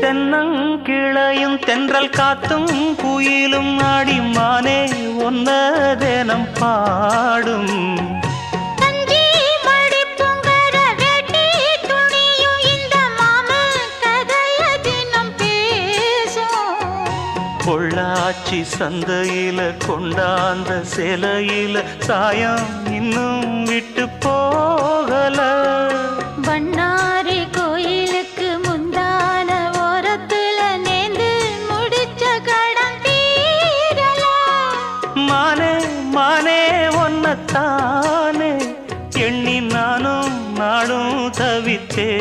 தென்னங்கிளையும் தென்றல் காத்தும் குயிலும் ஆடிமானே ஒன்ன தினம் பாடும் பொள்ளாச்சி சந்தையில கொண்டாந்த சிலையில சாயம் இன்னும் விட்டு போகல பண்ணாரி கோயிலுக்கு முந்தான ஓரத்துல நேர்ந்து முடிச்ச கடன் தீரல மானே மானே ஒன்னத்தானே எண்ணி நானும் நாடும் தவித்தே